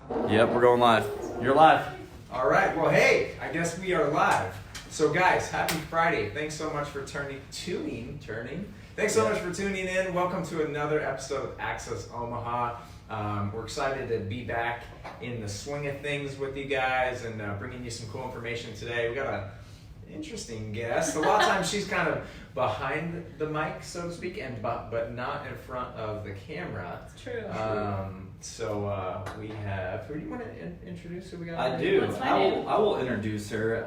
Yep, we're going live. You're live. All right. Well, hey, I guess we are live. So, guys, happy Friday. Thanks so much for tuning. Thanks so much for tuning in. Welcome to another episode of Access Omaha. We're excited to be back in the swing of things with you guys and bringing you some cool information today. We got an interesting guest. A lot of times she's kind of behind the mic, so to speak, but not in front of the camera. It's true. So we have. Who do you want to introduce? Who we got? I do. What's my name? I will introduce her.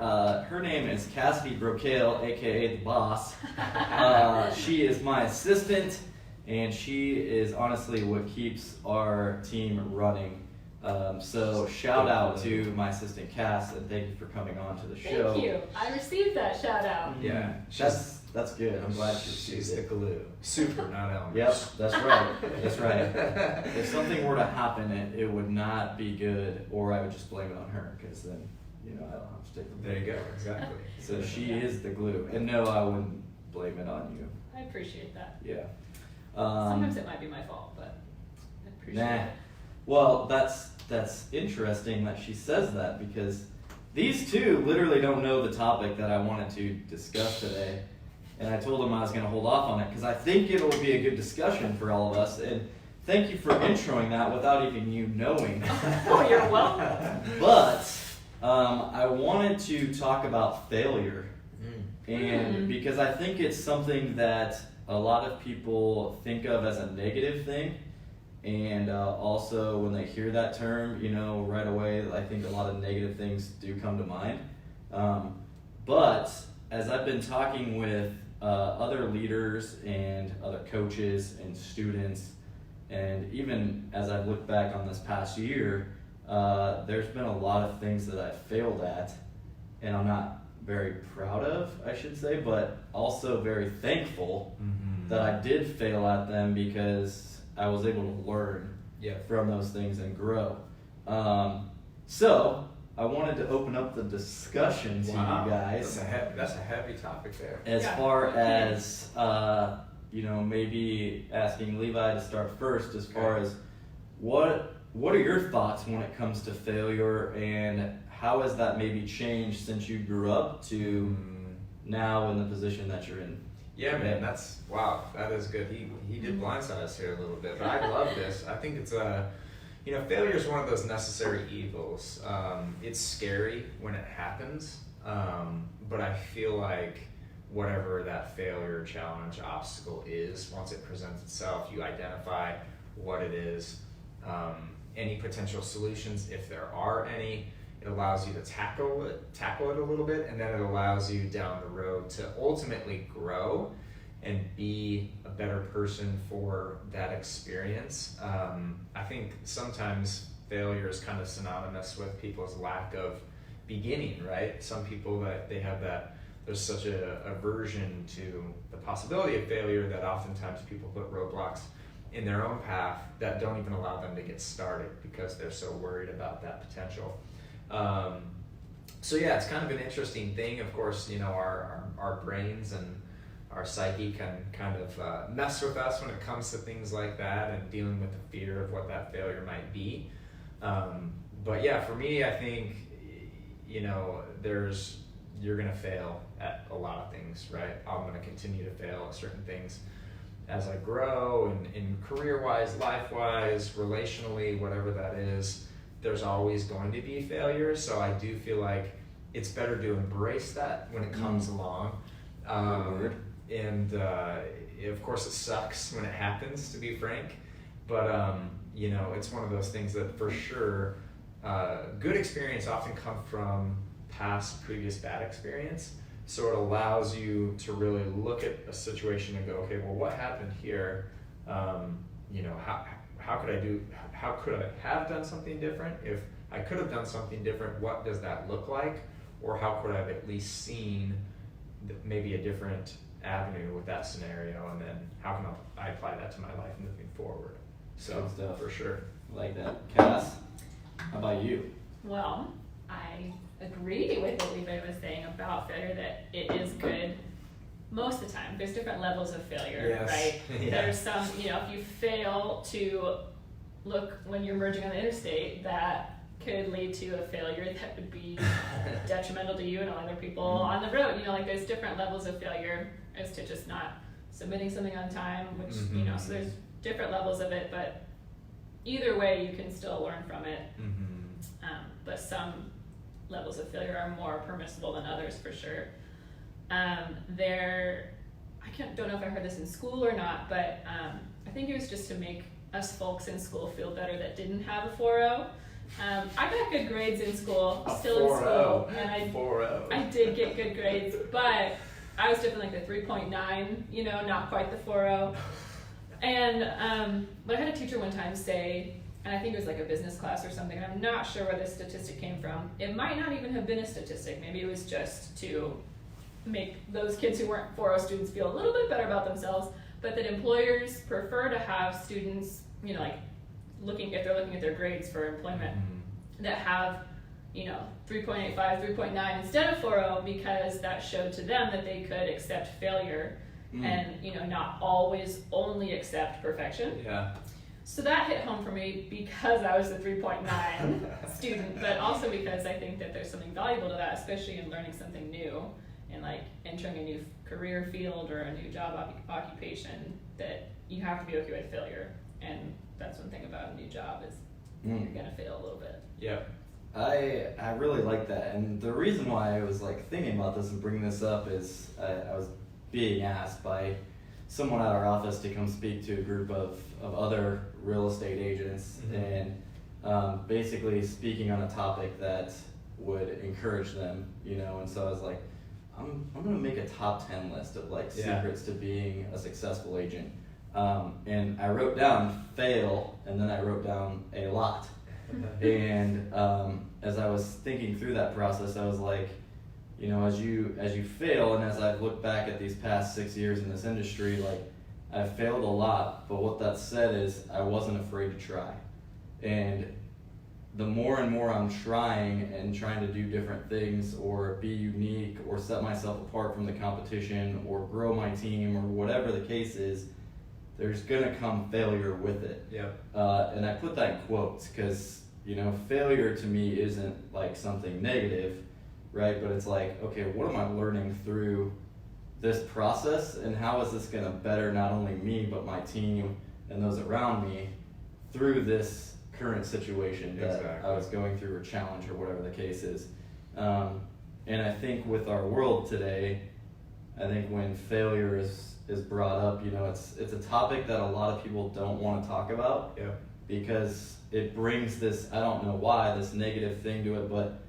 Her name is Cassidy Brocale, aka the Boss. She is my assistant, and she is honestly what keeps our team running. So shout out to my assistant Cass, and thank you for coming on to the show. Thank you. I received that shout out. Yeah, that's good. I'm glad she's the glue. Super, not Elmer. Yep, that's right. That's right. If something were to happen, it would not be good, or I would just blame it on her, because then I don't have to take the blame. There you go. Exactly. So she is the glue, and no, I wouldn't blame it on you. I appreciate that. Yeah. Sometimes it might be my fault, but I appreciate it. Well, that's interesting that she says that, because these two literally don't know the topic that I wanted to discuss today. And I told them I was going to hold off on it because I think it'll be a good discussion for all of us. And thank you for introing that without even you knowing. Oh, you're welcome. But I wanted to talk about failure. And because I think it's something that a lot of people think of as a negative thing. And also when they hear that term, right away, I think a lot of negative things do come to mind. But as I've been talking with other leaders and other coaches and students, and even as I've looked back on this past year, there's been a lot of things that I've failed at, and I'm not very proud of, I should say, but also very thankful that I did fail at them, because I was able to learn from those things and grow. So I wanted to open up the discussion to you guys. That's a heavy topic there. As far as maybe asking Levi to start first, as far as what are your thoughts when it comes to failure, and how has that maybe changed since you grew up to now in the position that you're in? Yeah, man, that is good. He did blindside us here a little bit, but I love this. I think it's failure is one of those necessary evils. It's scary when it happens, but I feel like whatever that failure, challenge, obstacle is, once it presents itself, you identify what it is, any potential solutions, if there are any. It allows you to tackle it a little bit, and then it allows you down the road to ultimately grow and be a better person for that experience. I think sometimes failure is kind of synonymous with people's lack of beginning, right? Some people that they have that, there's such a aversion to the possibility of failure that oftentimes people put roadblocks in their own path that don't even allow them to get started because they're so worried about that potential. So yeah, it's kind of an interesting thing. Of course, our brains and our psyche can kind of mess with us when it comes to things like that and dealing with the fear of what that failure might be. But yeah, for me, I think, you're going to fail at a lot of things, right? I'm going to continue to fail at certain things as I grow, and career-wise, life-wise, relationally, whatever that is. There's always going to be failures, so I do feel like it's better to embrace that when it comes along. And of course it sucks when it happens, to be frank, but it's one of those things that for sure, good experience often come from previous bad experience. So it allows you to really look at a situation and go, okay, well, what happened here? How could I have done something different? If I could have done something different, what does that look like? Or how could I have at least seen maybe a different avenue with that scenario? And then how can I apply that to my life moving forward? So, for sure. Like that. Cass, how about you? Well, I agree with what Levi was saying about failure, that it is good most of the time. There's different levels of failure, right? Yeah. There's some, if you fail to look when you're merging on the interstate, that could lead to a failure that would be detrimental to you and other people on the road. You know, like there's different levels of failure as to just not submitting something on time, which, you know, so there's different levels of it, but either way you can still learn from it. But some levels of failure are more permissible than others for sure. Don't know if I heard this in school or not, but I think it was just to make us folks in school feel better that didn't have a 4.0. I got good grades in school, still in school, and I did get good grades, but I was definitely like the 3.9, you know, not quite the 4.0. And but I had a teacher one time say, and I think it was like a business class or something, and I'm not sure where this statistic came from. It might not even have been a statistic. Maybe it was just to make those kids who weren't 4.0 students feel a little bit better about themselves, but that employers prefer to have students, you know, like if they're looking at their grades for employment, that have, you know, 3.85, 3.9 instead of 4.0, because that showed to them that they could accept failure and, you know, not always only accept perfection. Yeah. So that hit home for me because I was a 3.9 student, but also because I think that there's something valuable to that, especially in learning something new and like entering a new career field or a new job occupation, that you have to be okay with failure. And that's one thing about a new job is you're gonna fail a little bit. Yeah. I really like that, and the reason why I was like thinking about this and bringing this up is I was being asked by someone at our office to come speak to a group of other real estate agents, and basically speaking on a topic that would encourage them, you know. And so I was like, I'm gonna make a top 10 list of like secrets to being a successful agent, and I wrote down fail, and then I wrote down a lot. And as I was thinking through that process, I was like, you know, as you fail, and as I've looked back at these past 6 years in this industry, like I've failed a lot, but what that said is I wasn't afraid to try. And the more and more I'm trying to do different things or be unique or set myself apart from the competition or grow my team or whatever the case is, there's gonna come failure with it. And I put that in quotes because, you know, failure to me isn't like something negative, right? But it's like, okay, what am I learning through this process, and how is this gonna better not only me but my team and those around me through this current situation that I was going through, or challenge, or whatever the case is. And I think with our world today, I think when failure is brought up, you know, it's a topic that a lot of people don't want to talk about, because it brings this, I don't know why, this negative thing to it. But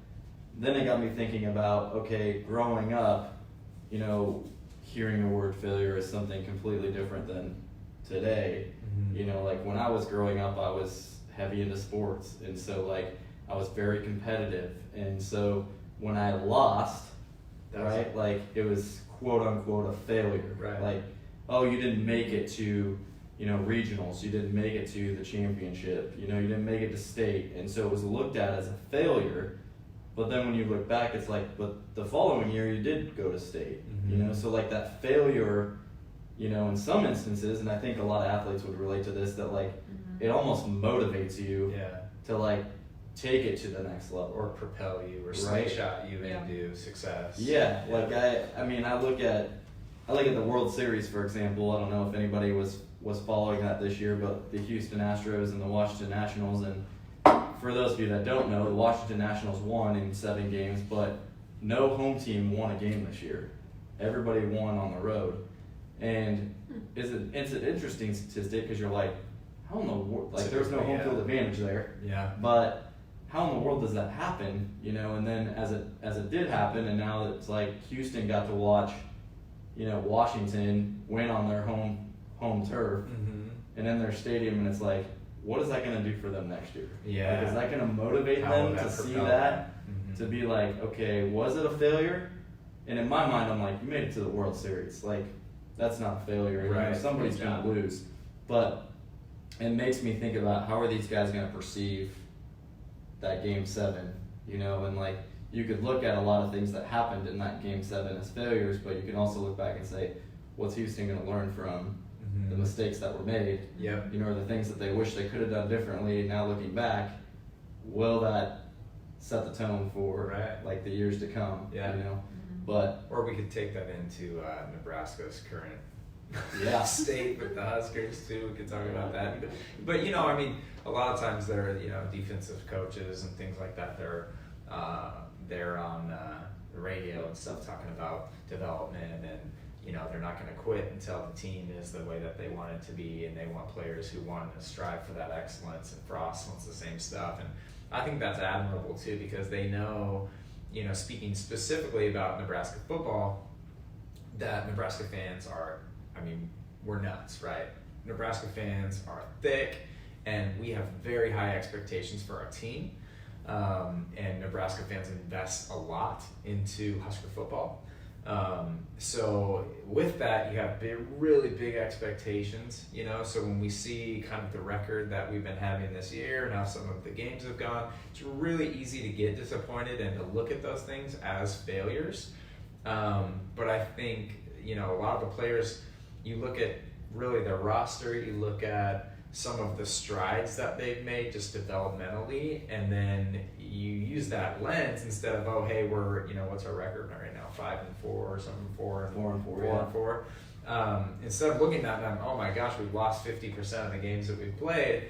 then it got me thinking about, okay, growing up, you know, hearing the word failure is something completely different than today. You know, like when I was growing up, I was heavy into sports, and so like I was very competitive, and so when I lost, right, like it was quote unquote a failure, like, oh, you didn't make it to, you know, regionals, you didn't make it to the championship, you know, you didn't make it to state, and so it was looked at as a failure. But then when you look back, it's like, but the following year you did go to state, you know, so like that failure, you know, in some instances, and I think a lot of athletes would relate to this, that like it almost motivates you to like take it to the next level, or propel you, or slingshot you into success. Like I mean, I look at the World Series, for example. I don't know if anybody was following that this year, but the Houston Astros and the Washington Nationals, and for those of you that don't know, the Washington Nationals won in 7 games, but no home team won a game this year. Everybody won on the road. And it's an interesting statistic, because you're like, how in the world, like there's no home field advantage there. But how in the world does that happen? You know, and then as it did happen, and now it's like Houston got to watch, you know, Washington win on their home turf and in their stadium, and it's like, what is that going to do for them next year? Like, is that going to motivate them to see that? To be like, okay, was it a failure? And in my mind, I'm like, you made it to the World Series. Like, that's not a failure. You know, somebody's going to lose. But it makes me think about, how are these guys going to perceive that Game 7? You know, and like, you could look at a lot of things that happened in that Game 7 as failures, but you can also look back and say, what's Houston going to learn from the mistakes that were made, Yep. you know, or the things that they wish they could have done differently. Now looking back, will that set the tone for Right. like the years to come? Yeah. You know, but Or we could take that into Nebraska's current yeah, state with the Huskers too. We could talk about that. But you know, I mean, a lot of times there are, you know, defensive coaches and things like that. They're on the radio and stuff talking about development, and you know, they're not going to quit until the team is the way that they want it to be, and they want players who want to strive for that excellence. And Frost wants the same stuff, and I think that's admirable too, because they know, you know, speaking specifically about Nebraska football, that Nebraska fans are, I mean, we're nuts, right? Nebraska fans are thick, and we have very high expectations for our team. And Nebraska fans invest a lot into Husker football. So with that, you have really big expectations, you know, so when we see kind of the record that we've been having this year and how some of the games have gone, it's really easy to get disappointed and to look at those things as failures. But I think, you know, a lot of the players, you look at really their roster, you look at some of the strides that they've made just developmentally, and then you use that lens instead of, oh, hey, we're, you know, what's our record right now, 5-4 or something, 4-4. Instead of looking at them, oh my gosh, we've lost 50% of the games that we've played,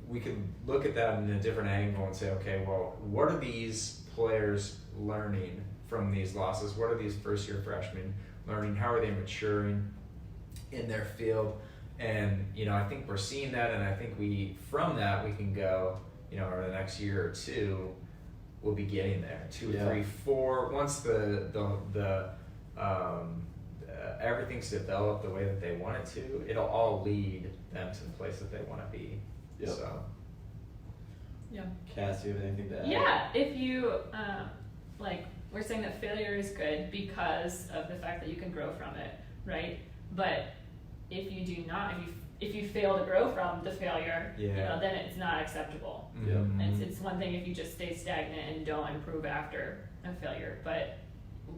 we can look at that in a different angle and say, okay, well, what are these players learning from these losses? What are these first-year freshmen learning? How are they maturing in their field? And, you know, I think we're seeing that, and I think from that, we can go, you know, over the next year or two, we'll be getting there. 2, 3, 4. Once everything's developed the way that they want it to, it'll all lead them to the place that they want to be. Yep. So. Yeah. Cass, do you have anything to add? Yeah, if you, like, we're saying that failure is good because of the fact that you can grow from it, right? But if you do not, if you fail to grow from the failure, you know, then it's not acceptable. Yeah. And it's one thing if you just stay stagnant and don't improve after a failure, but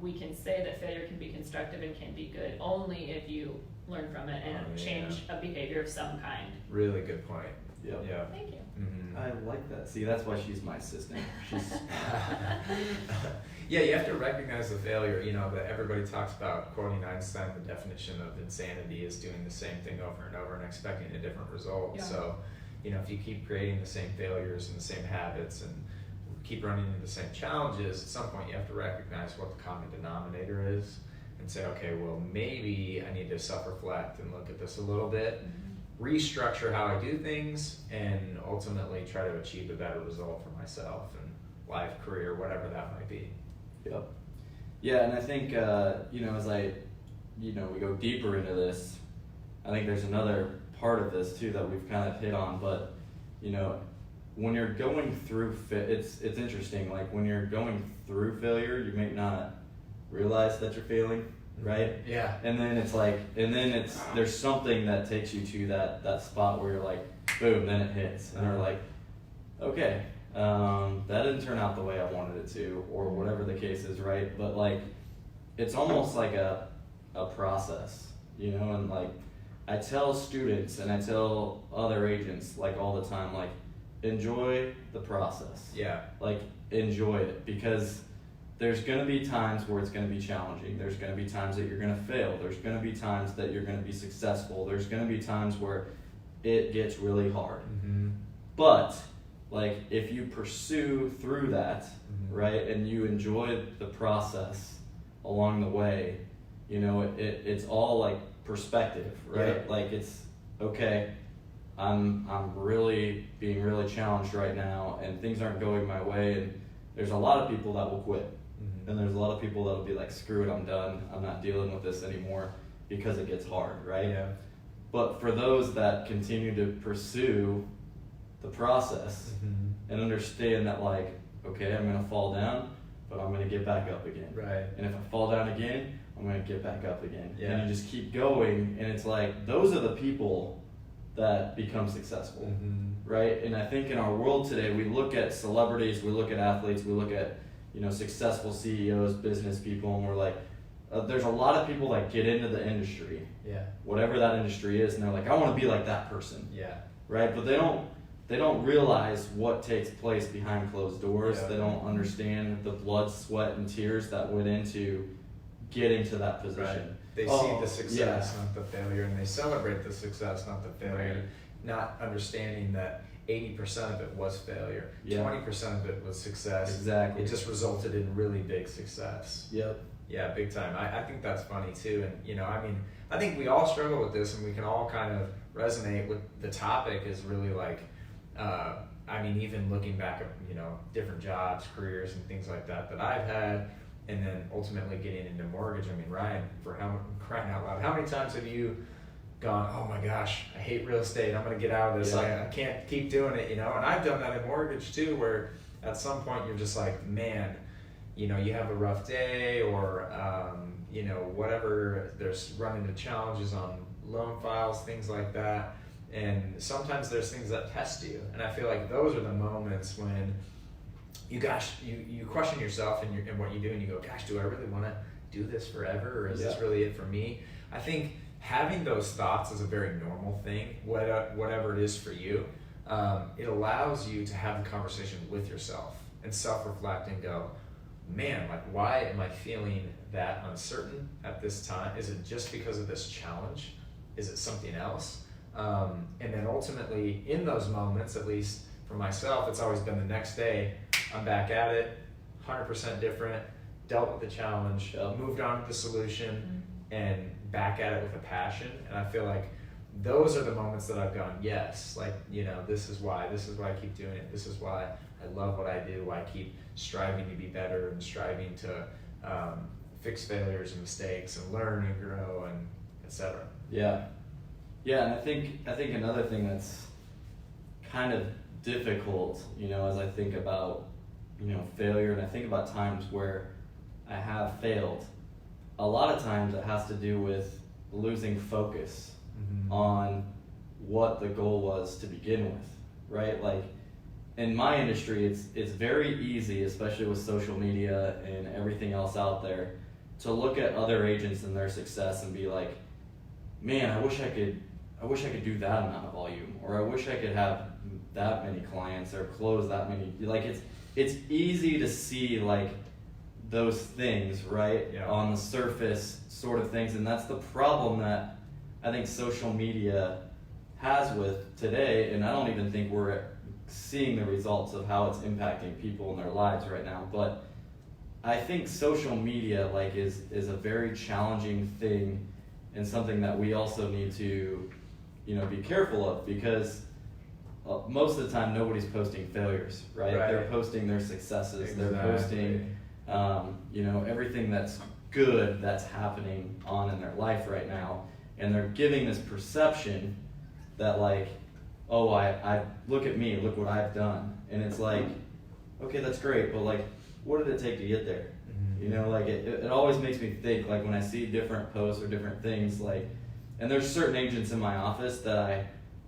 we can say that failure can be constructive and can be good only if you learn from it and change a behavior of some kind. Really good point. Yep. Yeah. Thank you. Mm-hmm. I like that. See, that's why she's my assistant. She's Yeah, you have to recognize the failure. You know, that everybody talks about, quoting Einstein, the definition of insanity is doing the same thing over and over and expecting a different result. Yeah. So, you know, if you keep creating the same failures and the same habits and keep running into the same challenges, at some point you have to recognize what the common denominator is and say, okay, well, maybe I need to self-reflect and look at this a little bit, restructure how I do things, and ultimately try to achieve a better result for myself and life, career, whatever that might be. Yep. Yeah, and I think, you know, as we go deeper into this, I think there's another part of this too that we've kind of hit on, but, you know, when you're going through, it's interesting, like when you're going through failure, you may not realize that you're failing, right? Yeah. And then there's something that takes you to that spot where you're like, boom, then it hits, and you're like, okay, that didn't turn out the way I wanted it to, or whatever the case is, right? But like, it's almost like a process, you know, and like, I tell students and I tell other agents like all the time, like, enjoy the process. Yeah. Like, enjoy it, because there's going to be times where it's going to be challenging. There's going to be times that you're going to fail. There's going to be times that you're going to be successful. There's going to be times where it gets really hard. Mm-hmm. But like, if you pursue through that, right, and you enjoy the process along the way, you know, it's all like perspective, right? Yeah. Like, it's okay, I'm really being really challenged right now, and things aren't going my way, and there's a lot of people that will quit, and there's a lot of people that'll be like, screw it, I'm done, I'm not dealing with this anymore, because it gets hard, right? Yeah. But for those that continue to pursue the process and understand that, like, okay, I'm gonna fall down, but I'm gonna get back up again. Right. And if I fall down again, I'm gonna get back up again. Yeah. And you just keep going, and it's like, those are the people that become successful, right? And I think in our world today, we look at celebrities, we look at athletes, we look at, you know, successful CEOs, business people, and we're like, there's a lot of people that get into the industry, Yeah. whatever that industry is, and they're like, I want to be like that person, Yeah. right? But they don't realize what takes place behind closed doors. Yeah. They don't understand the blood, sweat, and tears that went into getting to that position. Right. They Oh, see the success, not the failure, and they celebrate the success, not the failure. Right. Not understanding that 80% of it was failure, Yeah. 20% of it was success. Exactly. It just resulted in really big success. Yep. Yeah, big time. I think that's funny too. And, you know, I mean, I think we all struggle with this and we can all kind of resonate with the topic is really like, I mean, even looking back at, you know, different jobs, careers and things like that I've had, and then ultimately getting into mortgage. I mean, Ryan, for crying out loud, how many times have you gone, oh my gosh, I hate real estate, I'm going to get out of this, Yeah. I can't keep doing it, you know? And I've done that in mortgage too, where at some point you're just like, man, you know, you have a rough day or, you know, whatever, there's running into challenges on loan files, things like that. And sometimes there's things that test you. And I feel like those are the moments when you question yourself and what you do and you go, gosh, do I really want to do this forever? Or is this really it for me? I think having those thoughts is a very normal thing, whatever it is for you. It allows you to have a conversation with yourself and self-reflect and go, man, like, why am I feeling that uncertain at this time? Is it just because of this challenge? Is it something else? And then ultimately, in those moments, at least for myself, it's always been the next day, I'm back at it, 100% different, dealt with the challenge, moved on to the solution, and back at it with a passion. And I feel like those are the moments that I've gone, yes, like, you know, this is why I keep doing it. This is why I love what I do, why I keep striving to be better and striving to fix failures and mistakes and learn and grow and etc. Yeah. Yeah, and I think another thing that's kind of difficult, you know, as I think about, you know, failure and I think about times where I have failed, a lot of times it has to do with losing focus on what the goal was to begin with, right? Like in my industry, it's very easy, especially with social media and everything else out there, to look at other agents and their success and be like, man, I wish I could do that amount of volume, or I wish I could have that many clients or close that many. Like it's easy to see like those things, right? Yeah. On the surface sort of things, and that's the problem that I think social media has with today, and I don't even think we're seeing the results of how it's impacting people in their lives right now. But I think social media like is a very challenging thing and something that we also need to, you know, be careful of, because most of the time nobody's posting failures, right? They're posting their successes. Exactly. They're posting, you know, everything that's good that's happening on in their life right now, and they're giving this perception that like, oh, I look at me, look what I've done, and it's like, okay, that's great, but like, what did it take to get there? You know, like it always makes me think, like when I see different posts or different things, like, and there's certain agents in my office that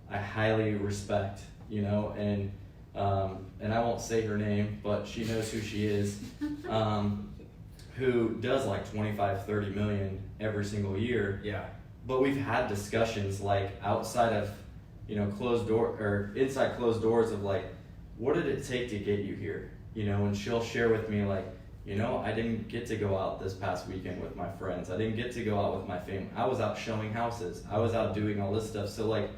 I highly respect, you know, and I won't say her name, but she knows who she is, who does like 25, 30 million every single year. Yeah. But we've had discussions like outside of, you know, closed door or inside closed doors of like, what did it take to get you here? You know, and she'll share with me like, you know, I didn't get to go out this past weekend with my friends. I didn't get to go out with my family. I was out showing houses. I was out doing all this stuff. So like,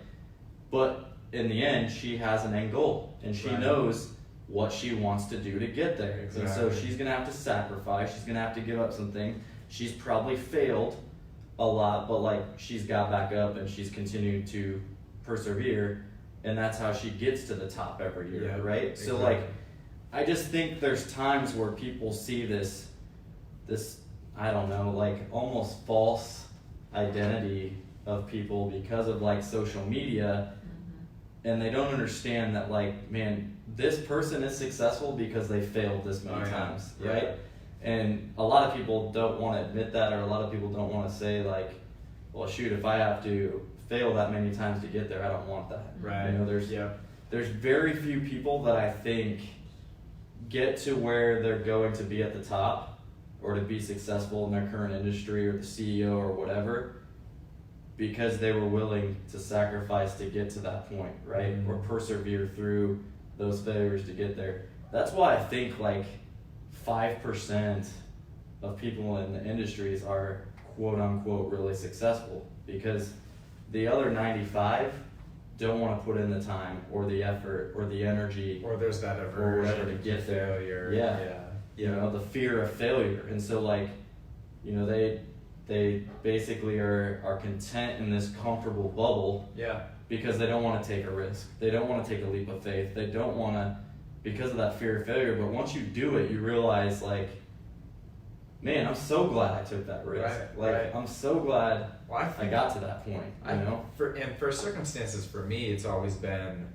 but in the end, she has an end goal and she knows what she wants to do to get there. Exactly. And so she's going to have to sacrifice. She's going to have to give up something. She's probably failed a lot, but like she's got back up and she's continued to persevere. And that's how she gets to the top every year, right? Exactly. So like, I just think there's times where people see this, I don't know, like almost false identity of people because of like social media, and they don't understand that like, man, this person is successful because they failed this many times, right? And a lot of people don't want to admit that, or a lot of people don't want to say like, well, shoot, if I have to fail that many times to get there, I don't want that. Right. You know, there's very few people that I think get to where they're going to be at the top, or to be successful in their current industry or the CEO or whatever because they were willing to sacrifice to get to that point, right? Or persevere through those failures to get there. That's why I think like 5% of people in the industries are quote unquote really successful, because the other 95 don't want to put in the time or the effort or the energy or there's that or aversion whatever to get there. failure. Yeah. You know, the fear of failure. And so like, you know, they basically are content in this comfortable bubble because they don't want to take a risk. They don't want to take a leap of faith. They don't want to, because of that fear of failure. But once you do it, you realize like, man, I'm so glad I took that risk. I'm so glad I got to that point. You know, for circumstances for me, it's always been,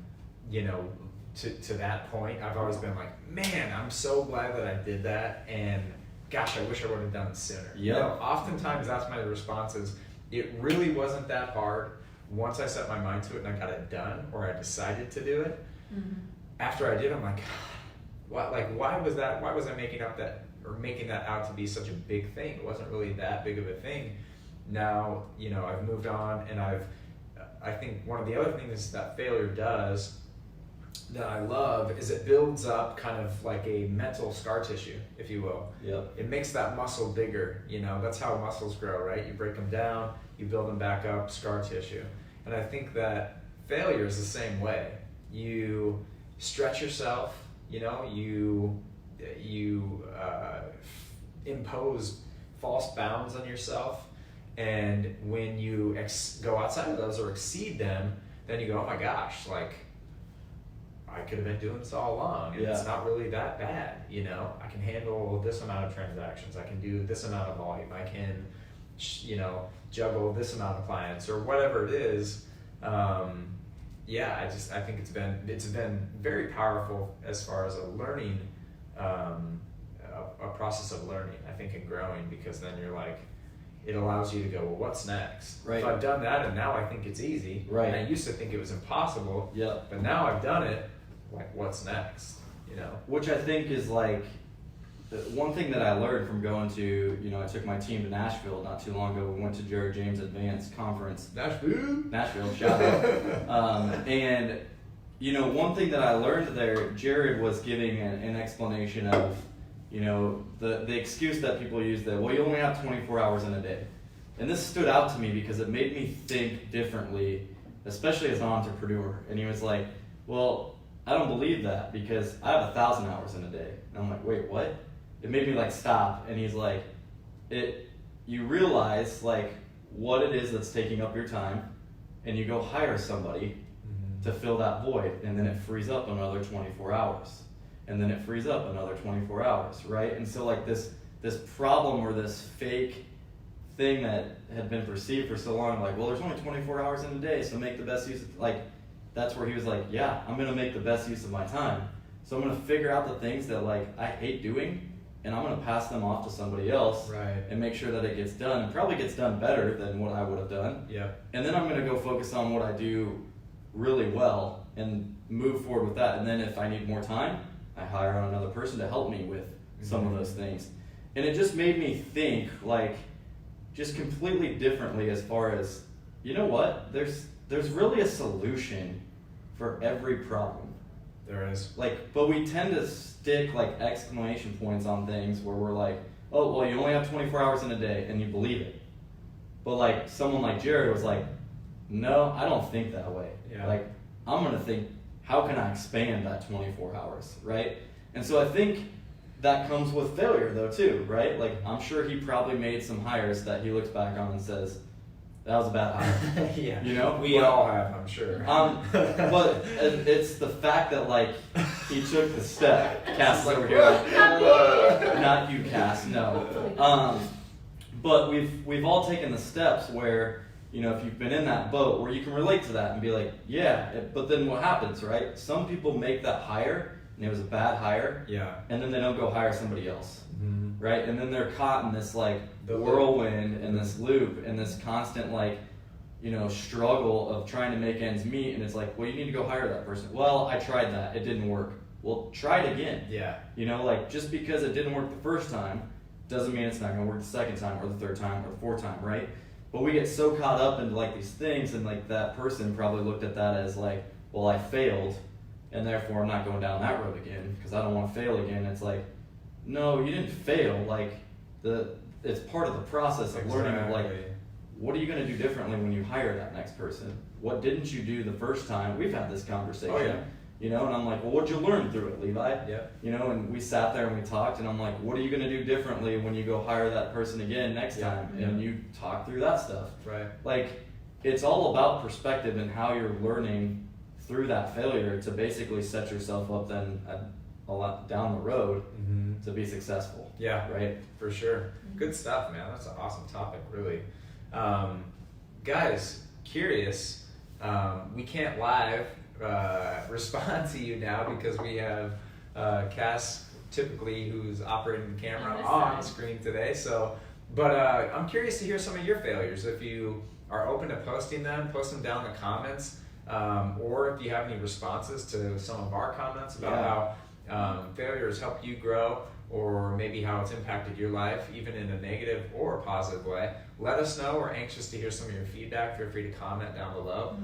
you know, to that point, I've always been like, man, I'm so glad that I did that, and gosh, I wish I would have done it sooner. You know, oftentimes that's my response is, it really wasn't that hard once I set my mind to it and I got it done, or I decided to do it. After I did, I'm like, why was I making that out to be such a big thing? It wasn't really that big of a thing. Now, you know, I've moved on, and I think one of the other things that failure does that I love is it builds up kind of like a mental scar tissue, if you will. It makes that muscle bigger. You know, that's how muscles grow, right? You break them down, you build them back up, scar tissue. And I think that failure is the same way. You stretch yourself, you know, you impose false bounds on yourself, and when you go outside of those or exceed them, then you go, oh my gosh, like, I could have been doing this all along, and it's not really that bad, you know. I can handle this amount of transactions, I can do this amount of volume, I can, you know, juggle this amount of clients, or whatever it is. I think it's been very powerful as far as a learning, a process of learning, I think, and growing, because then you're like, it allows you to go, well, what's next? If I've done that and now I think it's easy, and I used to think it was impossible, but now I've done it, like, what's next? You know? Which I think is like, one thing that I learned from going to, you know, I took my team to Nashville not too long ago. We went to Jared James Advanced Conference. Nashville, shout out. And, you know, one thing that I learned there, Jared was giving an explanation of, you know, the excuse that people use that, well, you only have 24 hours in a day. And this stood out to me because it made me think differently, especially as an entrepreneur. And he was like, well, I don't believe that because I have 1,000 hours in a day. And I'm like, wait, what? It made me like stop. And he's like, you realize like what it is that's taking up your time, and you go hire somebody to fill that void, and then it frees up another 24 hours. And then it frees up another 24 hours, right? And so like this problem or this fake thing that had been perceived for so long, like, well, there's only 24 hours in a day, so make the best use of, like, that's where he was like, yeah, I'm gonna make the best use of my time. So I'm gonna figure out the things that like I hate doing, and I'm gonna pass them off to somebody else and make sure that it gets done, and probably gets done better than what I would have done. And then I'm gonna go focus on what I do really well and move forward with that. And then if I need more time, I hire on another person to help me with some of those things. And it just made me think like just completely differently as far as, you know what, there's really a solution for every problem. There is. Like, but we tend to stick like exclamation points on things where we're like, oh, well, you only have 24 hours in a day, and you believe it. But like someone like Jared was like, no, I don't think that way. Like, I'm gonna think, how can I expand that 24 hours, right? And so I think that comes with failure though too, right? Like, I'm sure he probably made some hires that he looks back on and says, that was a bad hire. You know? We all have, I'm sure. But it's the fact that like he took the step. Cass is over here like, not you, Cass, no. But we've all taken the steps where, you know, if you've been in that boat where you can relate to that and be like, but then what happens, right? Some people make that hire and it was a bad hire, and then they don't go hire somebody else, right? And then they're caught in this like whirlwind and this loop and this constant like, you know, struggle of trying to make ends meet. And it's like, well, you need to go hire that person. Well, I tried that, it didn't work. Well, try it again. You know, like, just because it didn't work the first time doesn't mean it's not going to work the second time or the third time or the fourth time, right? But we get so caught up into like these things, and like that person probably looked at that as like, well, I failed, and therefore I'm not going down that road again because I don't want to fail again. It's like, no, you didn't fail. Like it's part of the process of learning. Of like, what are you going to do differently when you hire that next person? What didn't you do the first time? We've had this conversation. Oh, yeah. You know, and I'm like, well, what'd you learn through it, Levi? Yeah. You know, and we sat there and we talked, and I'm like, what are you going to do differently when you go hire that person again next time? And you talk through that stuff. Right. Like, it's all about perspective and how you're learning through that failure to basically set yourself up then a lot down the road to be successful. Yeah. Right? For sure. Good stuff, man. That's an awesome topic, really. Guys, curious, we can't live respond to you now because we have Cass typically who's operating the camera on screen today. So, but I'm curious to hear some of your failures. If you are open to posting them, post them down in the comments, or if you have any responses to some of our comments about how failure has helped you grow, or maybe how it's impacted your life, even in a negative or a positive way. Let us know. We're anxious to hear some of your feedback. Feel free to comment down below,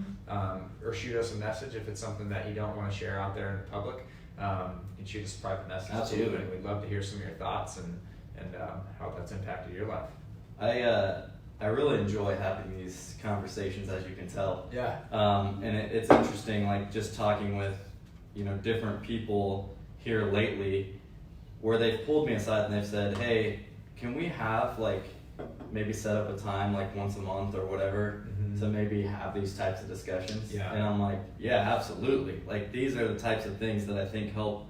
or shoot us a message if it's something that you don't want to share out there in the public. You can shoot us a private message too, and we'd love to hear some of your thoughts and how that's impacted your life. I really enjoy having these conversations, as you can tell. Yeah. And it's interesting, like just talking with, different people here lately, where they've pulled me aside and they've said, hey, can we have maybe set up a time once a month or whatever to maybe have these types of discussions? Yeah. And I'm like, yeah, absolutely. Like, these are the types of things that I think help,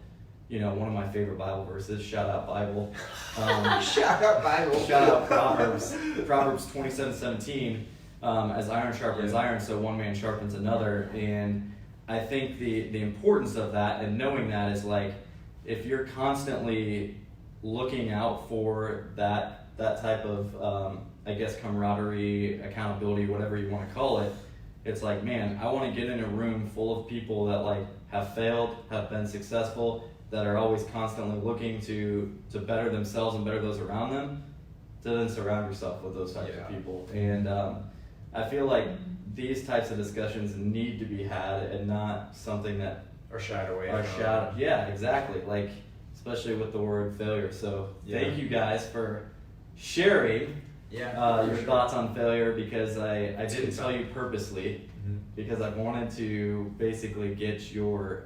one of my favorite Bible verses, shout out Bible. Shout out Bible. Shout out Proverbs 27:17, as iron sharpens iron, so one man sharpens another. And I think the importance of that and knowing that is if you're constantly looking out for that type of, camaraderie, accountability, whatever you want to call it, it's like, man, I want to get in a room full of people that have failed, have been successful, that are always constantly looking to better themselves and better those around them, to then surround yourself with those types of people. And I feel like these types of discussions need to be had and not something that are shied away. Yeah, exactly. Especially with the word failure. So thank you guys for sharing your thoughts on failure, because I didn't tell you purposely, because I wanted to basically get your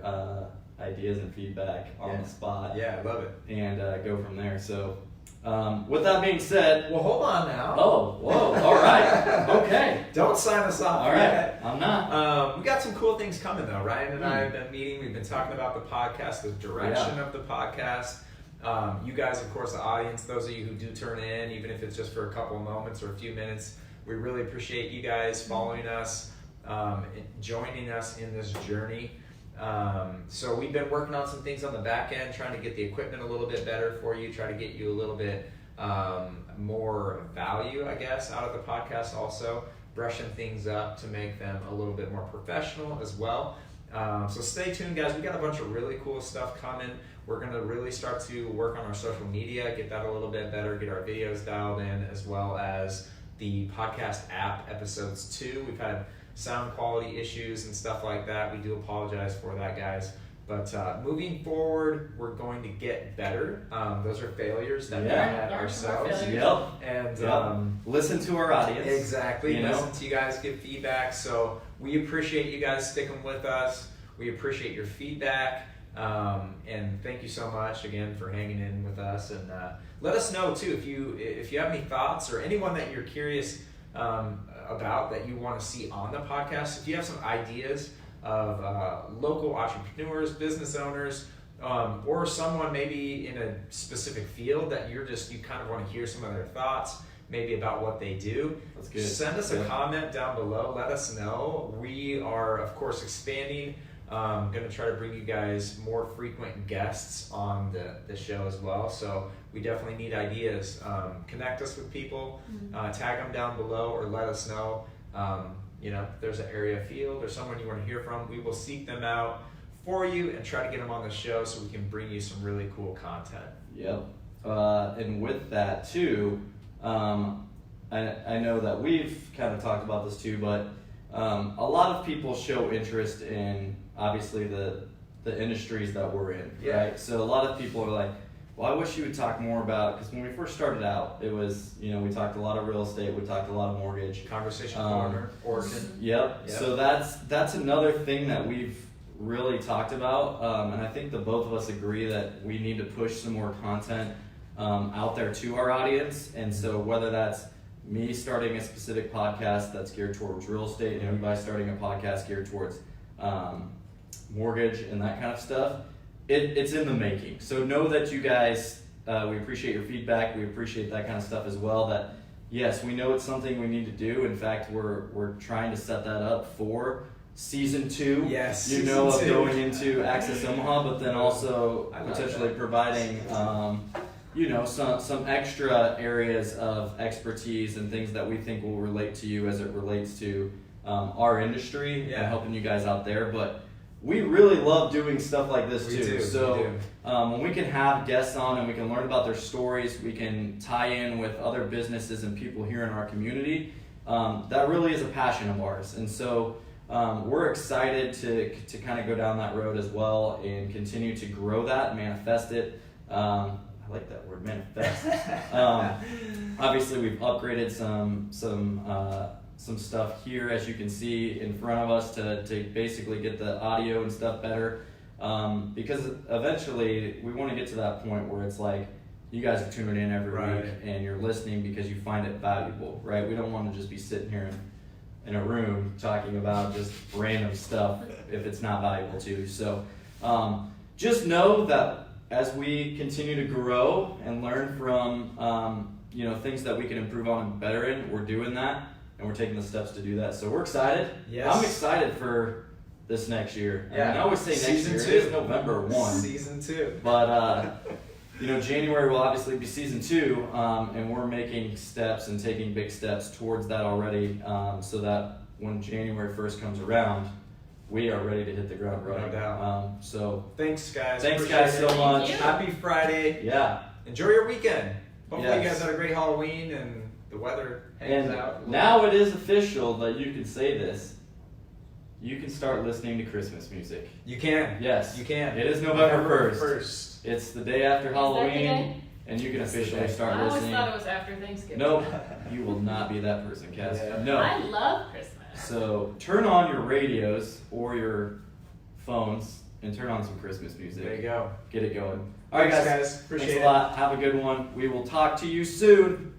ideas and feedback on the spot. Yeah, I love it. And go from there. So with that being said, well, hold on now. Oh, whoa! All right, okay. Don't sign us off. All right, I'm not. We got some cool things coming though. Ryan and I have been meeting. We've been talking about the podcast, the direction of the podcast. You guys, of course, the audience, those of you who do turn in, even if it's just for a couple of moments or a few minutes, we really appreciate you guys following us, joining us in this journey. So we've been working on some things on the back end, trying to get the equipment a little bit better for you, try to get you a little bit more value, I guess, out of the podcast also, brushing things up to make them a little bit more professional as well. So stay tuned, guys. We got a bunch of really cool stuff coming. We're going to really start to work on our social media, get that a little bit better, get our videos dialed in, as well as the podcast app episodes too. We've had sound quality issues and stuff like that. We do apologize for that, guys. But moving forward, we're going to get better. Those are failures that we had ourselves. And listen to our audience. Exactly. Listen to you guys, give feedback. So we appreciate you guys sticking with us. We appreciate your feedback. And thank you so much again for hanging in with us. And let us know too if you have any thoughts or anyone that you're curious about that you want to see on the podcast. If you have some ideas of local entrepreneurs, business owners, or someone maybe in a specific field that you kind of want to hear some of their thoughts, maybe about what they do. That's good. Send us a comment down below. Let us know. We are, of course, expanding. Going to try to bring you guys more frequent guests on the show as well. So we definitely need ideas. Connect us with people, tag them down below, or let us know. If there's an area field or someone you want to hear from, we will seek them out for you and try to get them on the show so we can bring you some really cool content. Yep. and with that too, I know that we've kind of talked about this too, but a lot of people show interest in obviously the industries that we're in, right? So a lot of people are like, well, I wish you would talk more about, because when we first started out, it was, we talked a lot of real estate, we talked a lot of mortgage. Conversation corner, Oregon. Yep. So that's another thing that we've really talked about, and I think the both of us agree that we need to push some more content out there to our audience. And so whether that's me starting a specific podcast that's geared towards real estate, and you guys starting a podcast geared towards mortgage and that kind of stuff, it's in the making. So know that you guys, we appreciate your feedback. We appreciate that kind of stuff as well. That yes, we know it's something we need to do. In fact, we're trying to set that up for season 2. Yes, of going into Access Omaha, but then also potentially providing some extra areas of expertise and things that we think will relate to you as it relates to our industry and helping you guys out there. But we really love doing stuff like this too. So when we can have guests on and we can learn about their stories, we can tie in with other businesses and people here in our community. That really is a passion of ours, and so we're excited to kind of go down that road as well and continue to grow that, manifest it. I like that word, manifest. Obviously, we've upgraded some stuff here, as you can see in front of us, to basically get the audio and stuff better. Because eventually, we want to get to that point where it's like you guys are tuning in every week and you're listening because you find it valuable, right? We don't want to just be sitting here in a room talking about just random stuff if it's not valuable to you. So just know that as we continue to grow and learn from things that we can improve on and better in, we're doing that and we're taking the steps to do that. So we're excited. Yes. I'm excited for this next year. Yeah. I always say next year. 2. It is November 1. Season 2. But January will obviously be season 2, and we're making steps and taking big steps towards that already, so that when January 1st comes around, we are ready to hit the ground running. No doubt. So thanks, guys. Thanks, Appreciate guys, so it. much. Happy Friday. Yeah. Enjoy your weekend. Hopefully you Yes. guys had a great Halloween and the weather hangs And out. now it is official that you can say this. You can start listening to Christmas music. You can. Yes. You can. It is November 1st. 1st. It's the day after Is that the Halloween, day? and you can It's the officially day. start I always listening. thought it was after Thanksgiving. Nope, you will not be that person, Cass. Yeah. No. I love Christmas. So turn on your radios or your phones and turn on some Christmas music. There you go. Get it going. All right, Thanks, guys. Appreciate Thanks it. a lot. Have a good one. We will talk to you soon.